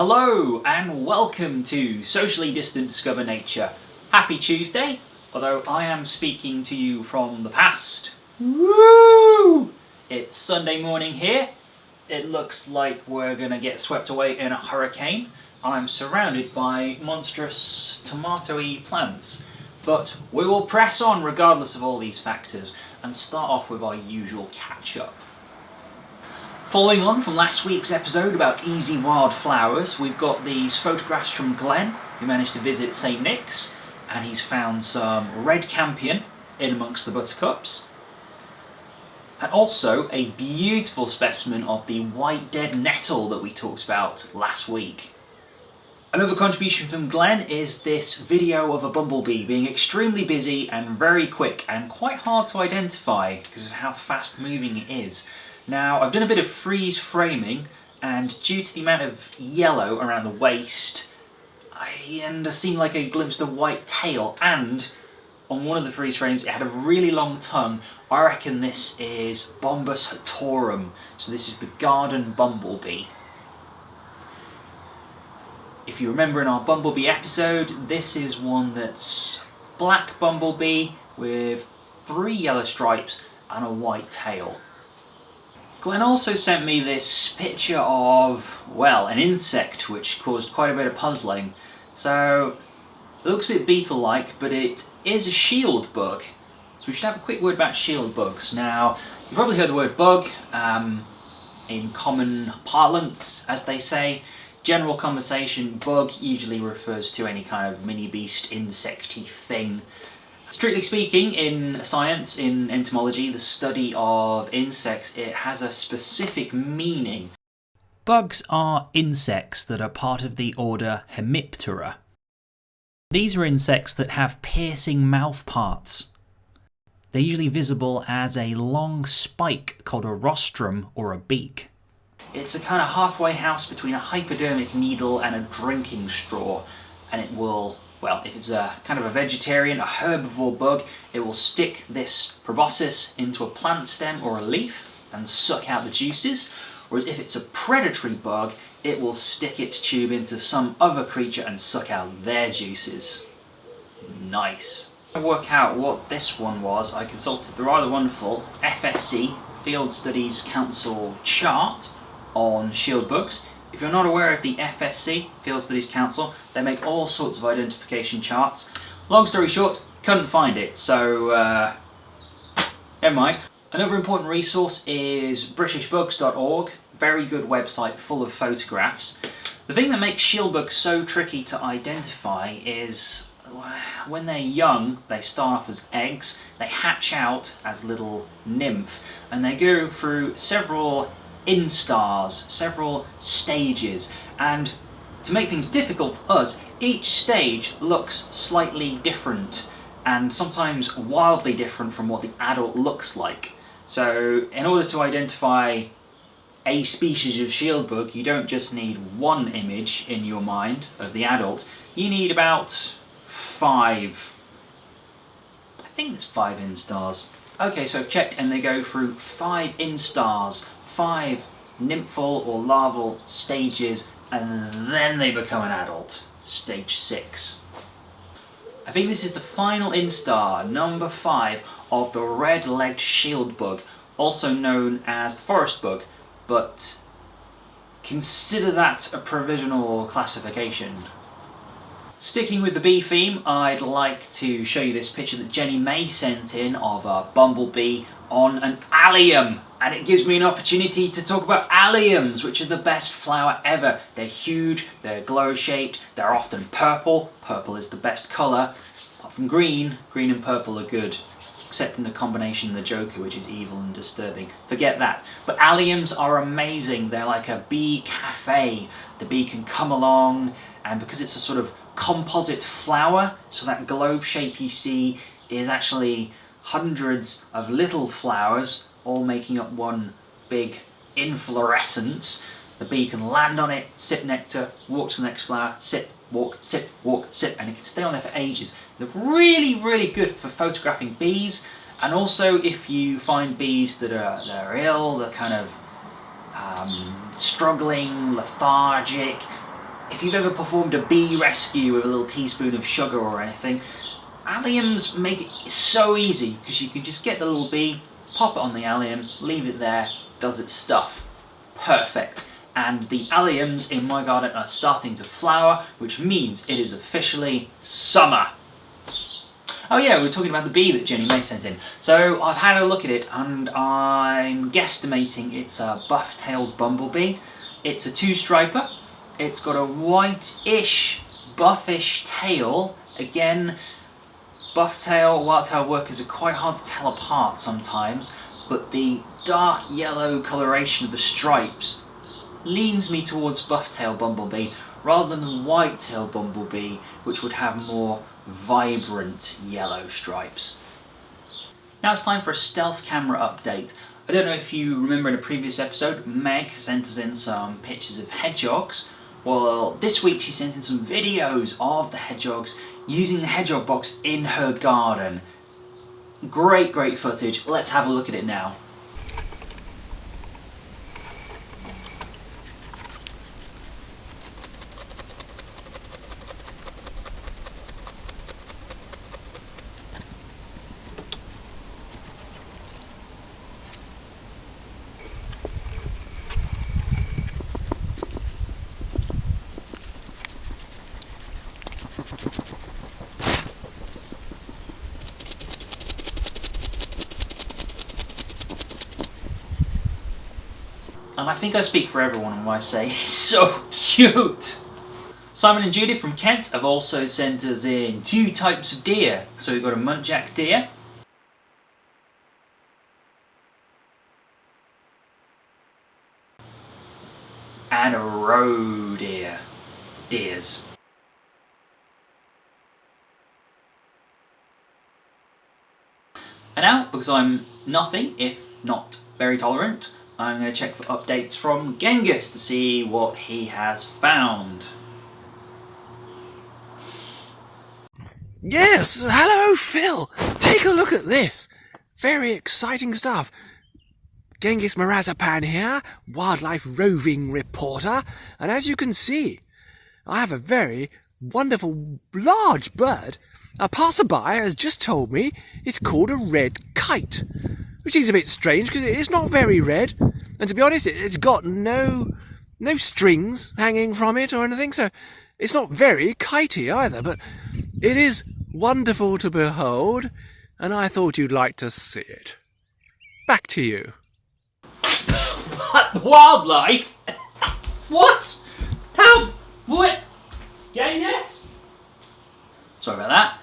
Hello and welcome to Socially Distant Discover Nature. Happy Tuesday, although I am speaking to you from the past. Woo! It's Sunday morning here. It looks like we're gonna get swept away in a hurricane. I'm surrounded by monstrous tomatoey plants, but we will press on regardless of all these factors and start off with our usual catch-up. Following on from last week's episode about easy wildflowers, we've got these photographs from Glenn, who managed to visit St. Nick's, and he's found some red campion in amongst the buttercups, and also a beautiful specimen of the white dead nettle that we talked about last week. Another contribution from Glenn is this video of a bumblebee being extremely busy and very quick and quite hard to identify because of how fast moving it is. Now, I've done a bit of freeze framing, and due to the amount of yellow around the waist, I seemed like I glimpsed a white tail, and on one of the freeze frames it had a really long tongue. I reckon this is Bombus hatorum, so this is the garden bumblebee. If you remember in our bumblebee episode, this is one that's black bumblebee with 3 yellow stripes and a white tail. Glenn also sent me this picture of, well, an insect which caused quite a bit of puzzling. So, it looks a bit beetle-like, but it is a shield bug. So we should have a quick word about shield bugs. Now, you've probably heard the word bug in common parlance, as they say. General conversation, bug usually refers to any kind of mini-beast, insecty thing. Strictly speaking, in science, in entomology, the study of insects, it has a specific meaning. Bugs are insects that are part of the order Hemiptera. These are insects that have piercing mouth parts. They're usually visible as a long spike called a rostrum or a beak. It's a kind of halfway house between a hypodermic needle and a drinking straw, and it will, well, if it's a kind of a vegetarian, a herbivore bug, it will stick this proboscis into a plant stem or a leaf and suck out the juices, whereas if it's a predatory bug, it will stick its tube into some other creature and suck out their juices. Nice. To work out what this one was, I consulted the rather wonderful FSC, Field Studies Council chart on shield bugs. If you're not aware of the FSC, Field Studies Council, they make all sorts of identification charts. Long story short, couldn't find it, so never mind. Another important resource is britishbugs.org, very good website full of photographs. The thing that makes shield bugs so tricky to identify is when they're young, they start off as eggs, they hatch out as little nymph, and they go through several instars, several stages, and to make things difficult for us, each stage looks slightly different and sometimes wildly different from what the adult looks like. So in order to identify a species of shield bug, you don't just need one image in your mind of the adult, you need about 5. I think there's 5 instars. Okay, so I've checked, and they go through 5 instars, 5 nymphal or larval stages, and then they become an adult, stage 6. I think this is the final instar, number 5, of the red-legged shield bug, also known as the forest bug, but consider that a provisional classification. Sticking with the bee theme, I'd like to show you this picture that Jenny May sent in of a bumblebee on an allium, and it gives me an opportunity to talk about alliums, which are the best flower ever. They're huge, they're glow-shaped, they're often purple. Purple is the best colour. Apart from green, green and purple are good, except in the combination of the Joker, which is evil and disturbing. Forget that. But alliums are amazing. They're like a bee cafe. The bee can come along, and because it's a sort of composite flower, so that globe shape you see is actually hundreds of little flowers all making up one big inflorescence. The bee can land on it, sip nectar, walk to the next flower, sip, walk, sip, and it can stay on there for ages. They're really, really good for photographing bees, and also if you find bees that are ill, they're kind of struggling, lethargic, if you've ever performed a bee rescue with a little teaspoon of sugar or anything, alliums make it so easy because you can just get the little bee, pop it on the allium, leave it there, does its stuff. Perfect. And the alliums in my garden are starting to flower, which means it is officially summer. Oh yeah, we were talking about the bee that Jenny May sent in. So I've had a look at it and I'm guesstimating it's a buff-tailed bumblebee. It's a two-striper. It's got a white-ish, buffish tail. Again, buff-tail, white-tail workers are quite hard to tell apart sometimes, but the dark yellow coloration of the stripes leans me towards buff-tail bumblebee rather than the white-tail bumblebee, which would have more vibrant yellow stripes. Now it's time for a stealth camera update. I don't know if you remember in a previous episode, Meg sent us in some pictures of hedgehogs. Well, this week she sent in some videos of the hedgehogs using the hedgehog box in her garden. Great footage. Let's have a look at it now. And I think I speak for everyone when I say it's so cute. Simon and Judith from Kent have also sent us in 2 types of deer. So we've got a muntjac deer and a roe deer. Deers. And now, because I'm nothing if not very tolerant, I'm going to check for updates from Genghis to see what he has found. Yes, hello Phil. Take a look at this. Very exciting stuff. Genghis Mirazapan here, wildlife roving reporter, and as you can see, I have a very wonderful large bird. A passerby has just told me it's called a red kite, which is a bit strange because it's not very red, and to be honest, it's got no strings hanging from it or anything, so it's not very kitey either, but it is wonderful to behold, and I thought you'd like to see it. Back to you. Wildlife? What? How? What? Genghis? Sorry about that.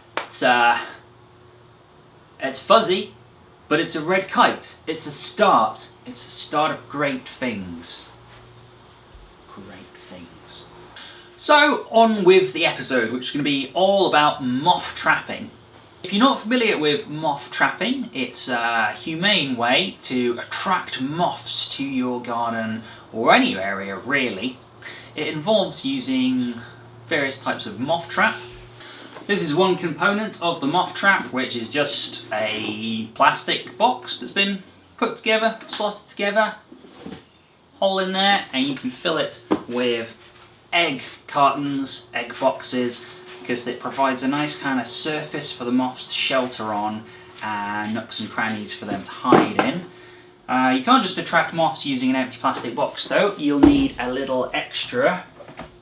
It's fuzzy, but it's a red kite. It's a start. It's the start of great things. Great things. So, on with the episode, which is going to be all about moth trapping. If you're not familiar with moth trapping, it's a humane way to attract moths to your garden, or any area really. It involves using various types of moth trap. This is one component of the moth trap, which is just a plastic box that's been put together, slotted together, hole in there, and you can fill it with egg cartons, egg boxes, because it provides a nice kind of surface for the moths to shelter on and nooks and crannies for them to hide in. You can't just attract moths using an empty plastic box though, you'll need a little extra,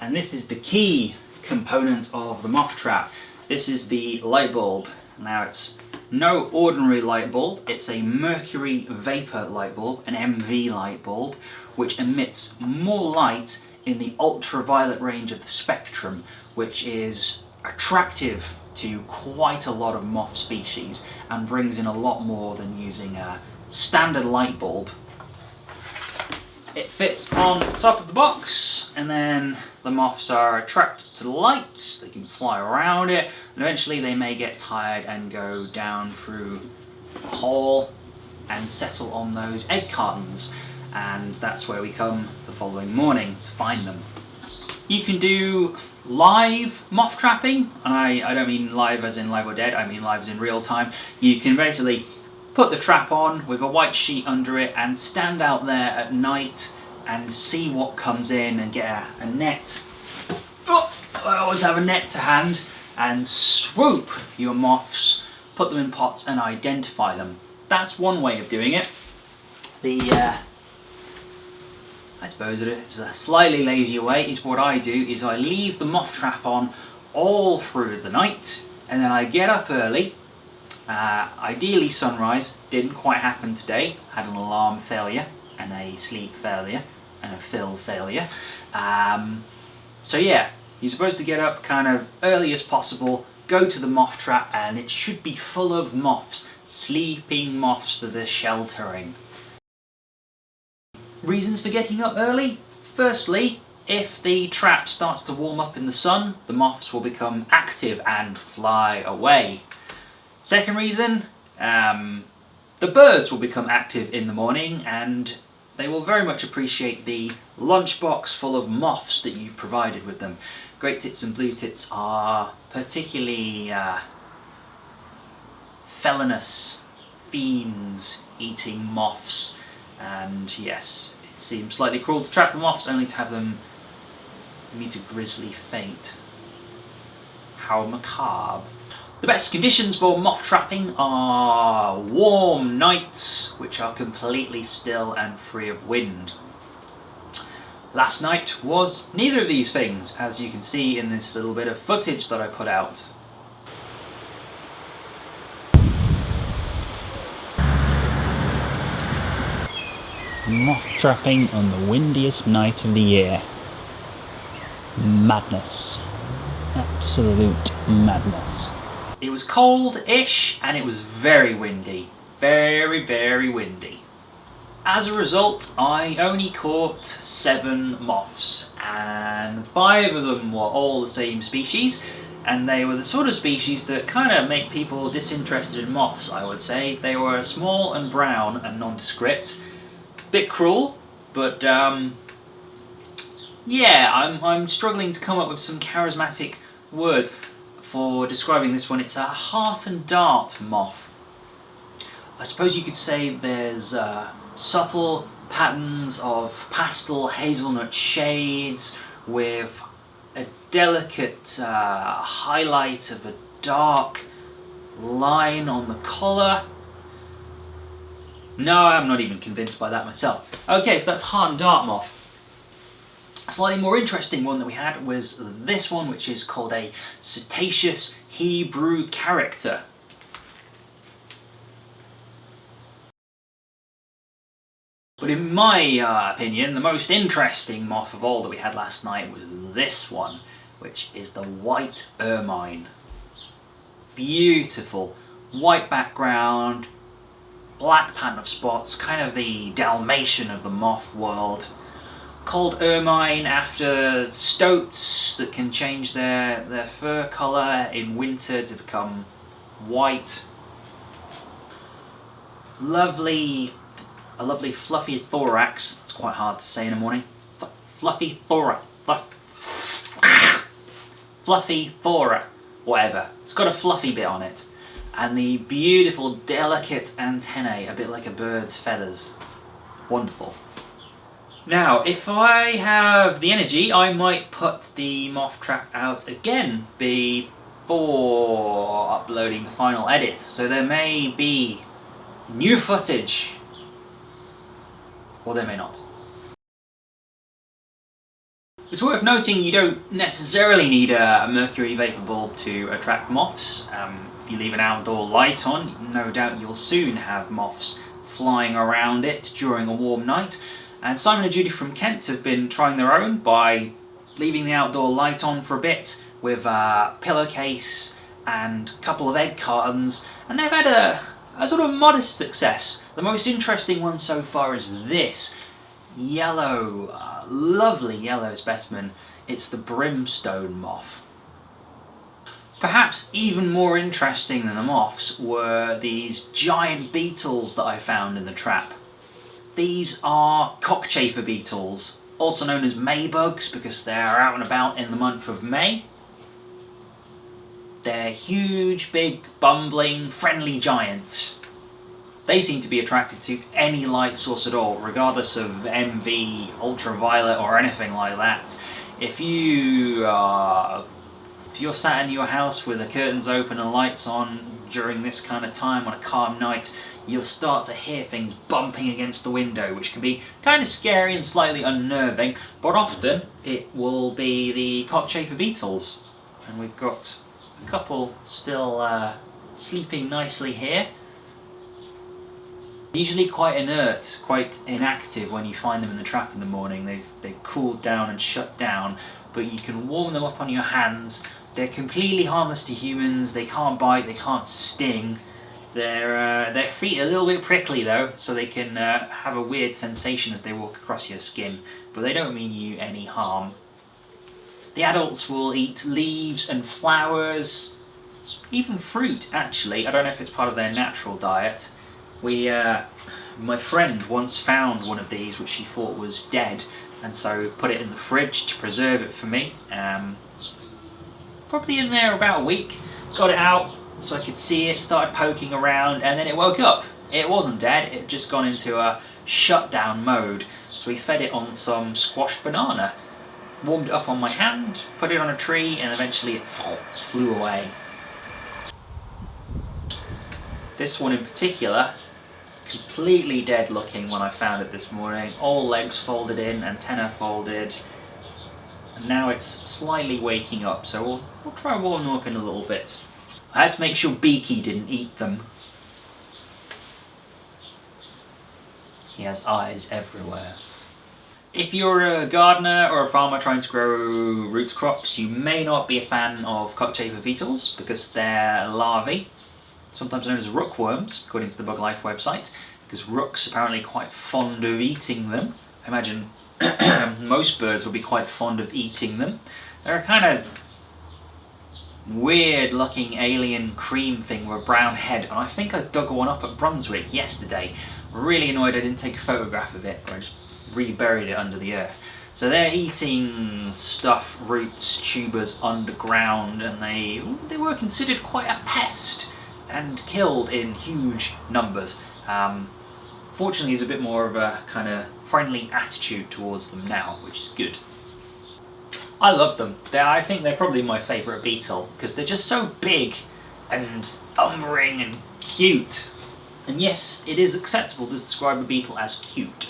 and this is the key component of the moth trap. This is the light bulb. Now it's no ordinary light bulb, it's a mercury vapor light bulb, an MV light bulb, which emits more light in the ultraviolet range of the spectrum, which is attractive to quite a lot of moth species and brings in a lot more than using a standard light bulb. It fits on top of the box, and then the moths are attracted to the light, they can fly around it, and eventually they may get tired and go down through the hole and settle on those egg cartons, and that's where we come the following morning to find them. You can do live moth trapping, and I don't mean live as in live or dead, I mean live as in real time. You can basically put the trap on with a white sheet under it and stand out there at night and see what comes in and get a net I always have a net to hand and swoop your moths, put them in pots and identify them. That's one way of doing it. I suppose it's a slightly lazier way is what I do is I leave the moth trap on all through the night, and then I get up early, ideally sunrise. Didn't quite happen today, had an alarm failure and a sleep failure and a fill failure. So yeah, you're supposed to get up kind of early as possible, go to the moth trap, and it should be full of moths, sleeping moths that are sheltering. Reasons for getting up early? Firstly, if the trap starts to warm up in the sun, the moths will become active and fly away. Second reason, the birds will become active in the morning and they will very much appreciate the lunchbox full of moths that you've provided with them. Great tits and blue tits are particularly felonious fiends eating moths, and yes, it seems slightly cruel to trap the moths only to have them meet a grisly fate. How macabre. The best conditions for moth trapping are warm nights which are completely still and free of wind. Last night was neither of these things, as you can see in this little bit of footage that I put out. Moth trapping on the windiest night of the year. Madness. Absolute madness. It was cold-ish and it was very windy. Very, very windy. As a result, I only caught 7 moths, and 5 of them were all the same species, and they were the sort of species that kind of make people disinterested in moths, I would say. They were small and brown and nondescript. Bit cruel, but yeah, I'm struggling to come up with some charismatic words for describing this one. It's a heart and dart moth. I suppose you could say there's subtle patterns of pastel hazelnut shades with a delicate highlight of a dark line on the collar. No, I'm not even convinced by that myself. Okay, so that's heart and dart moth. A slightly more interesting one that we had was this one, which is called a cetaceous Hebrew character. But in my opinion, the most interesting moth of all that we had last night was this one, which is the white ermine. Beautiful white background, black pattern of spots, kind of the Dalmatian of the moth world. Called ermine after stoats that can change their fur colour in winter to become white. A lovely fluffy thorax. It's quite hard to say in the morning. Fluffy thorax. Fluffy thorax. Whatever. It's got a fluffy bit on it. And the beautiful, delicate antennae, a bit like a bird's feathers. Wonderful. Now, if I have the energy, I might put the moth trap out again before uploading the final edit. So there may be new footage, or there may not. It's worth noting you don't necessarily need a mercury vapor bulb to attract moths. If you leave an outdoor light on, no doubt you'll soon have moths flying around it during a warm night. And Simon and Judy from Kent have been trying their own by leaving the outdoor light on for a bit with a pillowcase and a couple of egg cartons, and they've had a sort of modest success. The most interesting one so far is this yellow, lovely yellow specimen. It's the brimstone moth. Perhaps even more interesting than the moths were these giant beetles that I found in the trap. These are cockchafer beetles, also known as Maybugs because they're out and about in the month of May. They're huge, big, bumbling, friendly giants. They seem to be attracted to any light source at all, regardless of MV, ultraviolet or anything like that. If you are If you're sat in your house with the curtains open and lights on during this kind of time on a calm night, you'll start to hear things bumping against the window, which can be kind of scary and slightly unnerving, but often it will be the Cockchafer beetles. And we've got a couple still sleeping nicely here. Usually quite inert, quite inactive when you find them in the trap in the morning. They've cooled down and shut down, but you can warm them up on your hands. They're completely harmless to humans. They can't bite, they can't sting. Their feet are a little bit prickly though, so they can have a weird sensation as they walk across your skin, but they don't mean you any harm. The adults will eat leaves and flowers, even fruit actually. I don't know if it's part of their natural diet. My friend once found one of these which she thought was dead, and so put it in the fridge to preserve it for me. Probably in there about a week. Got it out so I could see it, started poking around, and then it woke up. It wasn't dead, it had just gone into a shutdown mode. So we fed it on some squashed banana, warmed it up on my hand, put it on a tree, and eventually it flew away. This one in particular, completely dead looking when I found it this morning. All legs folded in, antenna folded. And now it's slightly waking up, so we'll try warming them up in a little bit. I had to make sure Beaky didn't eat them. He has eyes everywhere. If you're a gardener or a farmer trying to grow roots crops, you may not be a fan of Cockchafer beetles because they're larvae, sometimes known as rookworms, according to the Bug Life website, because rooks are apparently quite fond of eating them. I imagine most birds will be quite fond of eating them. They're a kind of weird looking alien cream thing with a brown head, and I think I dug one up at Brunswick yesterday. Really annoyed I didn't take a photograph of it, or I just reburied it under the earth. So they're eating stuff, roots, tubers underground, and they were considered quite a pest and killed in huge numbers. Fortunately, there's a bit more of a kind of friendly attitude towards them now, which is good. I love them. I think they're probably my favourite beetle because they're just so big and lumbering and cute. And yes, it is acceptable to describe a beetle as cute.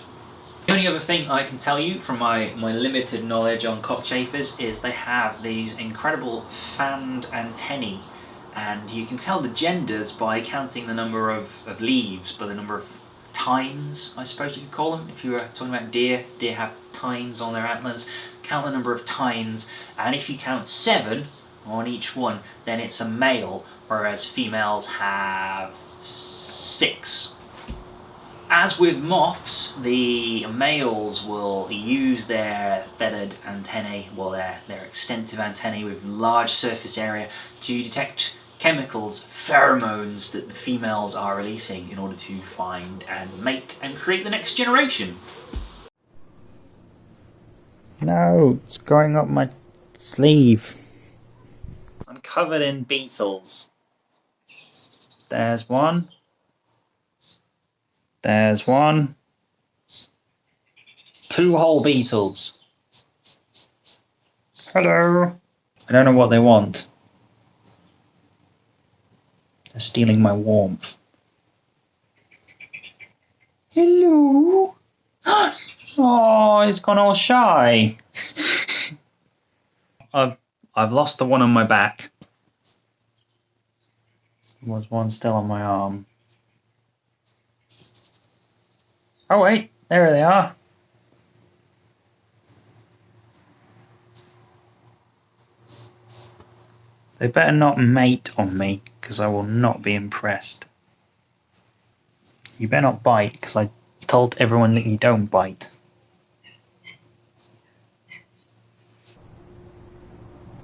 The only other thing I can tell you from my limited knowledge on cockchafers is they have these incredible fanned antennae, and you can tell the genders by counting the number of leaves, by the number of tines, I suppose you could call them. If you were talking about deer have tines on their antlers. Count the number of tines, and if you count 7 on each one, then it's a male, whereas females have 6. As with moths, the males will use their feathered antennae, well their extensive antennae with large surface area, to detect chemicals, pheromones that the females are releasing in order to find and mate and create the next generation. No, it's going up my sleeve. I'm covered in beetles. There's one. There's one. 2 whole beetles. Hello. I don't know what they want. They're stealing my warmth. Hello. Oh, he's gone all shy. I've lost the one on my back. There was one still on my arm. Oh wait, there they are. They better not mate on me, because I will not be impressed. You better not bite, because I told everyone that you don't bite.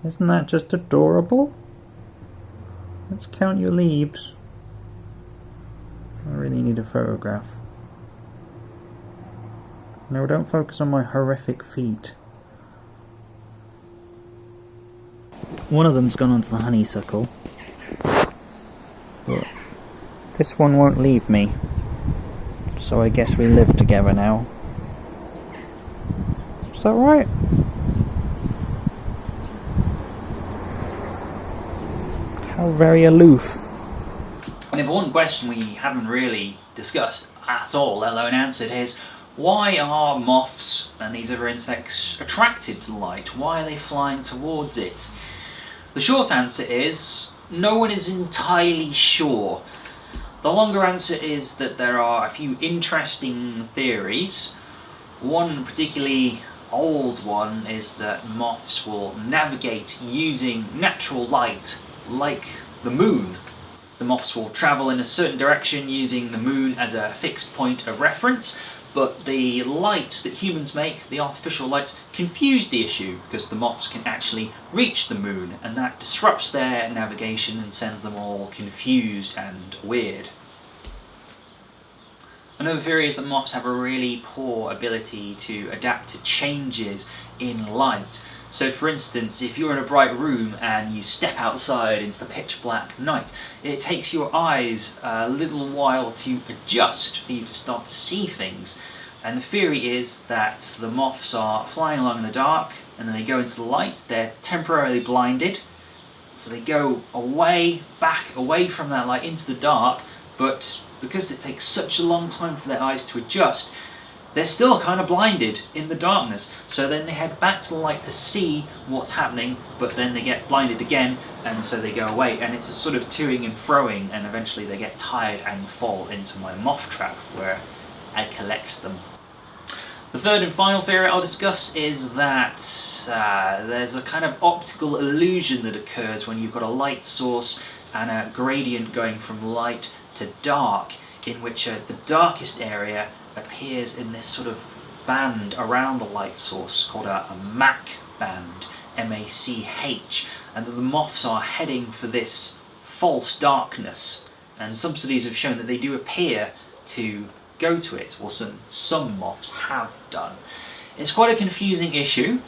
Isn't that just adorable? Let's count your leaves. I really need a photograph. No, don't focus on my horrific feet. One of them's gone onto the honeysuckle, but this one won't leave me, so I guess we live together now. Is that right? How very aloof. An important question we haven't really discussed at all, let alone answered, is why are moths and these other insects attracted to light? Why are they flying towards it? The short answer is no one is entirely sure. The longer answer is that there are a few interesting theories. One particularly old one is that moths will navigate using natural light, like the moon. The moths will travel in a certain direction using the moon as a fixed point of reference, but the light that humans make, the artificial lights, confuse the issue because the moths can actually reach the moon, and that disrupts their navigation and sends them all confused and weird. Another theory is that moths have a really poor ability to adapt to changes in light. So for instance, if you're in a bright room and you step outside into the pitch black night, it takes your eyes a little while to adjust for you to start to see things. And the theory is that the moths are flying along in the dark and then they go into the light, they're temporarily blinded, so they go back away from that light into the dark, but because it takes such a long time for their eyes to adjust, they're still kind of blinded in the darkness. So then they head back to the light to see what's happening, but then they get blinded again, and so they go away. And it's a sort of toing and froing, and eventually they get tired and fall into my moth trap, where I collect them. The third and final theory I'll discuss is that there's a kind of optical illusion that occurs when you've got a light source and a gradient going from light to dark, in which the darkest area appears in this sort of band around the light source called a Mach band, M-A-C-H, and that the moths are heading for this false darkness, and some studies have shown that they do appear to go to it, or some moths have done. It's quite a confusing issue.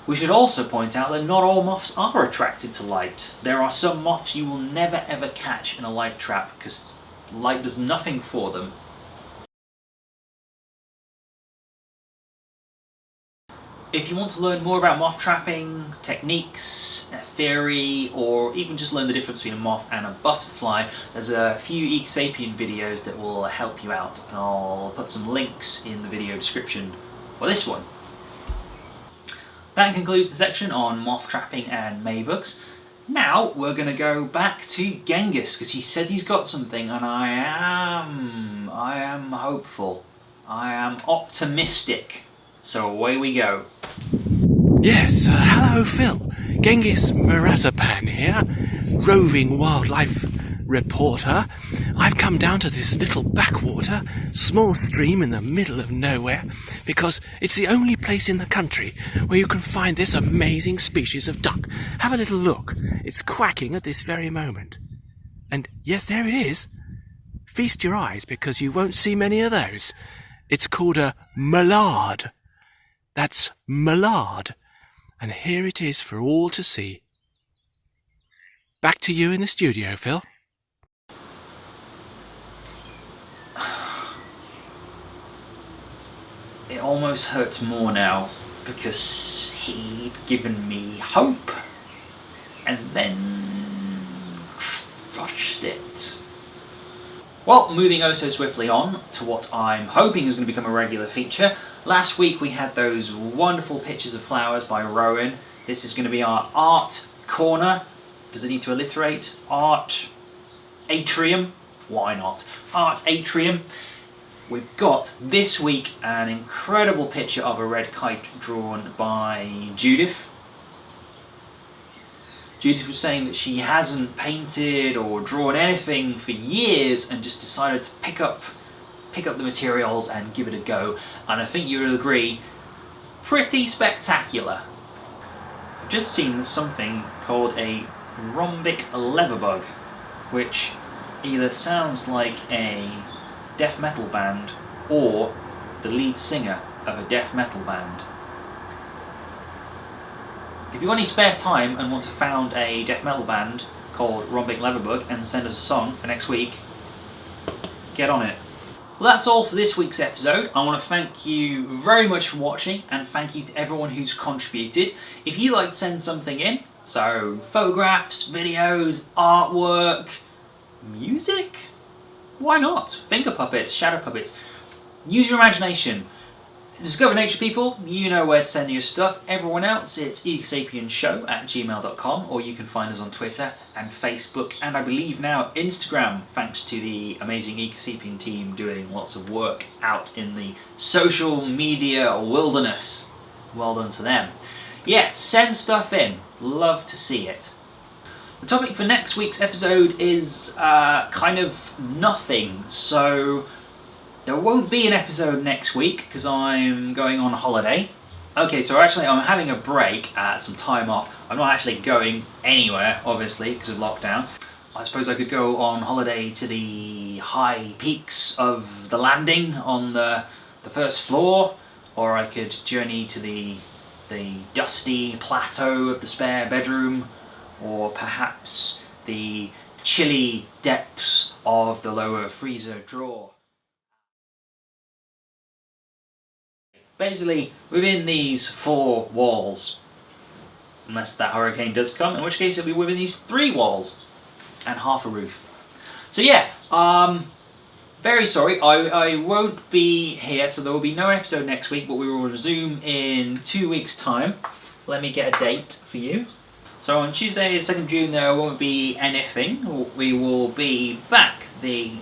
We should also point out that not all moths are attracted to light. There are some moths you will never ever catch in a light trap because light does nothing for them. If you want to learn more about moth trapping, techniques, theory, or even just learn the difference between a moth and a butterfly, there's a few Eco Sapien videos that will help you out, and I'll put some links in the video description for this one. That concludes the section on moth trapping and Maybugs. Now we're going to go back to Genghis because he said he's got something, and I am hopeful. I am optimistic. So away we go. Yes, hello Phil. Genghis Marazapan here, roving wildlife reporter. I've come down to this little backwater, small stream in the middle of nowhere, because it's the only place in the country where you can find this amazing species of duck. Have a little look. It's quacking at this very moment. And yes, there it is. Feast your eyes because you won't see many of those. It's called a mallard. That's mallard. And here it is for all to see. Back to you in the studio, Phil. It almost hurts more now because he'd given me hope and then crushed it. Well, moving oh so swiftly on to what I'm hoping is going to become a regular feature. Last week we had those wonderful pictures of flowers by Roving. This is going to be our art corner. Does it need to alliterate? Art atrium? Why not? Art atrium. We've got this week an incredible picture of a red kite drawn by Judith. Judith was saying that she hasn't painted or drawn anything for years and just decided to pick up the materials and give it a go, and I think you would agree, pretty spectacular. I've just seen something called a rhombic leverbug, which either sounds like a death metal band or the lead singer of a death metal band. If you've got any spare time and want to found a death metal band called Rhombic Leverbug and send us a song for next week, get on it. Well, that's all for this week's episode. I want to thank you very much for watching and thank you to everyone who's contributed. If you'd like to send something in, So photographs, videos, artwork, music? Why not? Finger puppets, shadow puppets. Use your imagination. Discover Nature people, you know where to send your stuff. Everyone else, it's ecosapienshow@gmail.com, or you can find us on Twitter and Facebook, and I believe now Instagram, thanks to the amazing Eco Sapien team doing lots of work out in the social media wilderness. Well done to them. Yeah, send stuff in. Love to see it. The topic for next week's episode is kind of nothing, so there won't be an episode next week because I'm going on holiday. Okay, so actually I'm having a break, some time off. I'm not actually going anywhere, obviously, because of lockdown. I suppose I could go on holiday to the high peaks of the landing on the first floor, or I could journey to the dusty plateau of the spare bedroom, or perhaps the chilly depths of the lower freezer drawer. Basically, within these 4 walls, unless that hurricane does come, in which case it'll be within these 3 walls and half a roof. So yeah, very sorry, I won't be here, so there will be no episode next week, but we will resume in 2 weeks' time. Let me get a date for you. So on Tuesday the 2nd of June there won't be anything. We will be back the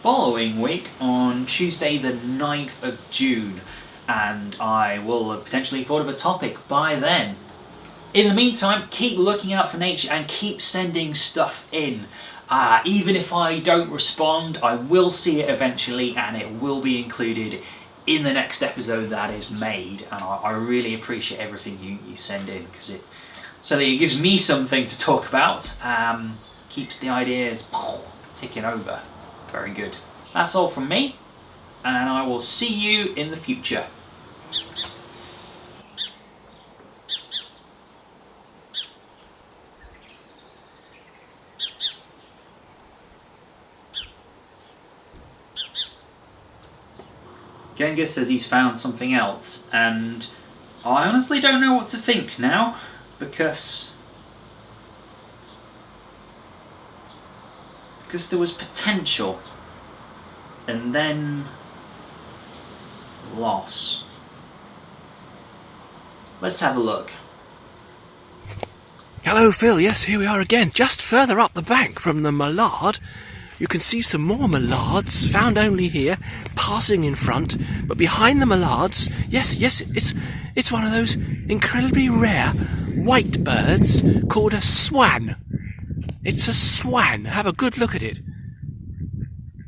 following week on Tuesday the 9th of June. And I will have potentially thought of a topic by then. In the meantime, keep looking out for nature and keep sending stuff in. Even if I don't respond, I will see it eventually and it will be included in the next episode that is made. And I really appreciate everything you send in, because it gives me something to talk about, keeps the ideas ticking over. Very good. That's all from me, and I will see you in the future. Genghis says he's found something else, and I honestly don't know what to think now, because there was potential, and then loss. Let's have a look. Hello, Phil. Yes, here we are again. Just further up the bank from the mallard, you can see some more mallards, found only here, passing in front. But behind the mallards, yes, it's one of those incredibly rare white birds called a swan. It's a swan. Have a good look at it.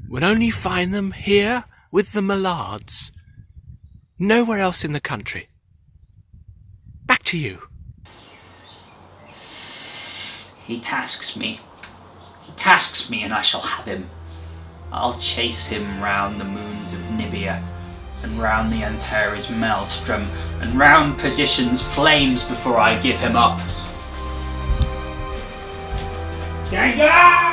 We'll only find them here with the mallards. Nowhere else in the country. Back to you. He tasks me. He tasks me and I shall have him. I'll chase him round the moons of Nibia, and round the Antares maelstrom, and round perdition's flames before I give him up. Genghis!